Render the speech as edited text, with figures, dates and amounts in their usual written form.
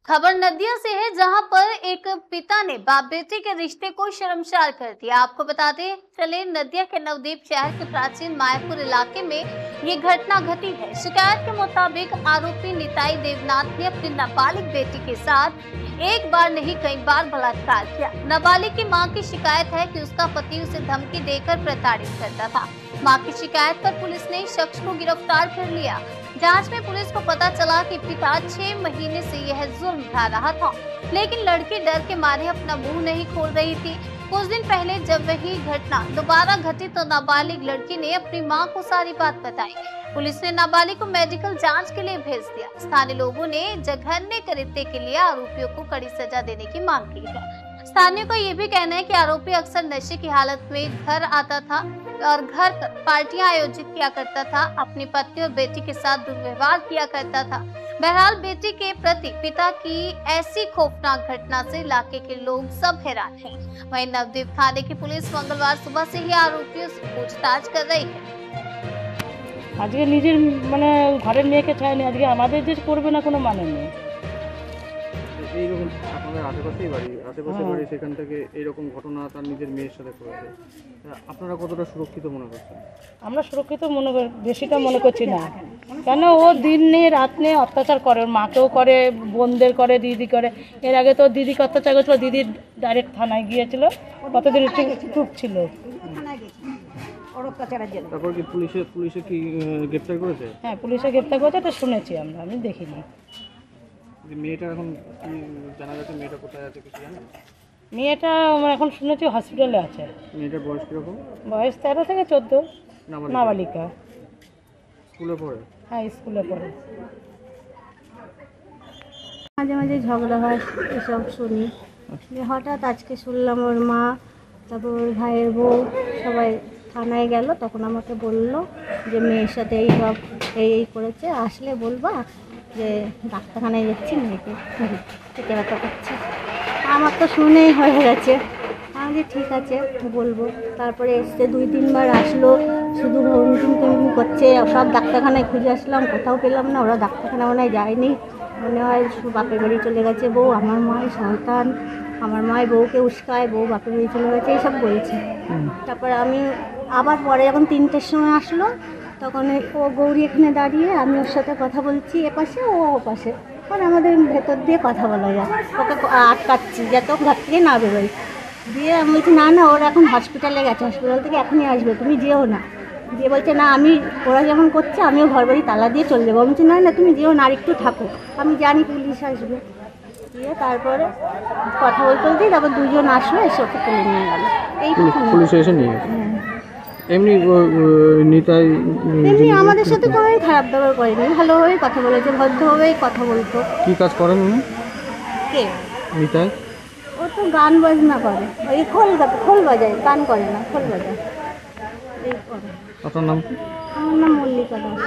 खबर नदिया से है, जहां पर एक पिता ने बाप बेटे के रिश्ते को शर्मसार कर दिया। आपको बताते चले, नदिया के नवदीप शहर के प्राचीन मायापुर इलाके में ये घटना घटी है। शिकायत के मुताबिक आरोपी निताई देवनाथ ने अपनी नाबालिग बेटी के साथ एक बार नहीं कई बार बलात्कार किया। नाबालिग की मां की शिकायत है कि उसका पति उसे धमकी देकर प्रताड़ित करता था। मां की शिकायत पर पुलिस ने शख्स को गिरफ्तार कर लिया। जांच में पुलिस को पता चला कि पिता 6 महीने से यह जुल्म ढा रहा था, लेकिन लड़की डर के मारे अपना मुंह नहीं खोल रही थी। कुछ दिन पहले जब वही घटना दोबारा घटी तो नाबालिग लड़की ने अपनी मां को सारी बात बताई। पुलिस ने नाबालिग को मेडिकल जांच के लिए भेज दिया। स्थानीय लोगों ने जघन्य कृत्य के लिए आरोपियों को कड़ी सजा देने की मांग की है। स्थानीय का ये भी कहना है कि आरोपी अक्सर नशे की हालत में घर आता था और घर पर पार्टियां आयोजित किया करता था। अपनी पत्नी और बेटी के साथ दुर्व्यवहार किया करता था। बहरहाल बेटी के प्रति पिता की ऐसी खौफनाक घटना से इलाके के लोग सब हैरान हैं। वहीं नवदीप थाने की पुलिस मंगलवार सुबह से ही आरोपियों से पूछताछ कर रही है। আজকে নিজের মানে ঘরের মেয়েকে চায়নি, আজকে আমাদের যে করবে না কোনো মানে নেই। এইরকম আপনাদের আশেপাশেই বাড়ি সেখান থেকে এইরকম ঘটনা তার নিজের মেয়ের সাথে করেছে, আপনারা কতটা সুরক্ষিত মনে করছেন? আমরা সুরক্ষিত মনে করি, বেশিটা মনে করছি না। কেন ও দিন নেই রাত নেই অত্যাচার করে, ওর মাকেও করে, বোনদের করে, দিদি করে। এর আগে তো দিদিকে অত্যাচার করেছিল, দিদি ডাইরেক্ট থানায় গিয়েছিল, কতদিন চুপ ছিল। তারপর কি পুলিশে কি গ্রেফতার করেছে? হ্যাঁ, পুলিশে গ্রেফতার করেছে, তো শুনেছি আমরা, আমি দেখিনি। মেয়েটা এখন কি জানা যাচ্ছে, মেয়েটা কোথায় আছে কিছু জানেন? মেয়েটা এখন শুনেছি হসপিটালে আছে। মেয়েটার বয়স কিরকম? বয়স 13 থেকে 14। নাবালিকা। স্কুলে পড়ে? হ্যাঁ, স্কুলে পড়ে। মাঝে মাঝে ঝগড়া হয়, এসব শুনি। হঠাৎ আজকে শুনলাম ওর মা, তারপর ওর ভাইয়ের বউ সবাই থানায় গেল। তখন আমাকে বলল যে মেয়ের সাথে এইসব এই করেছে, আসলে বলবা যে ডাক্তারখানায় যাচ্ছি, মেয়েকে পেটে ব্যথা করছে। আমার তো শুনেই হয়ে গেছে। আমি যে ঠিক আছে বলবো। তারপরে এসছে 2-3 বার আসলো, শুধু ঘুম করছে। সব ডাক্তারখানায় খুঁজে আসলাম, কোথাও পেলাম না। ওরা ডাক্তারখানা মনে হয় যায়নি, মনে হয় বাপের বাড়ি চলে গেছে বউ। আমার মায়ের সন্তান, আমার মায়ের বউকে উস্কায়, বউ বাপের বাড়ি চলে গেছে, এইসব বলছে। তারপরে আমি আবার পরে যখন 3টের সময় আসলো, তখন ও গৌরী এখানে দাঁড়িয়ে, আমি ওর সাথে কথা বলছি এপাশে, ও ওপাশে। আর আমাদের ভেতর দিয়ে কথা বলা যায়, ওকে আটকাচ্ছি যাতে ঘর থেকে না বেরোয়। দিয়ে আমি বলছি না না, ওরা এখন হসপিটালে গেছে, হসপিটাল থেকে এখনই আসবে, তুমি যেও না। দিয়ে বলছে না, আমি ওরা যেমন করছে আমিও ঘর বাড়ি তালা দিয়ে চলে যাবো। আমি বলছি না না, তুমি যেও না, আর একটু থাকো, আমি জানি পুলিশ আসবে। দিয়ে তারপরে কথা বলতে বলতেই তারপর 2জন আসলো, এসে ওকে তুলে নিয়ে গেল। এই পুলিশ এসে নিয়ে গেছে। এমনি নিতাই এমনি আমাদের সাথে কোনোই খারাপ ব্যবহার করেনি, ভালোভাবেই কথা বলেছে, ভদ্রভাবেই কথা বলতো। কি কাজ করেন উনি? কে? নিতাই? ও তো গান বাজনা করে, ওই খোল বাজায়, গান করে না, খোল বাজায় এই করে। আপনার নাম কি? আমার নাম মল্লিকা দাস।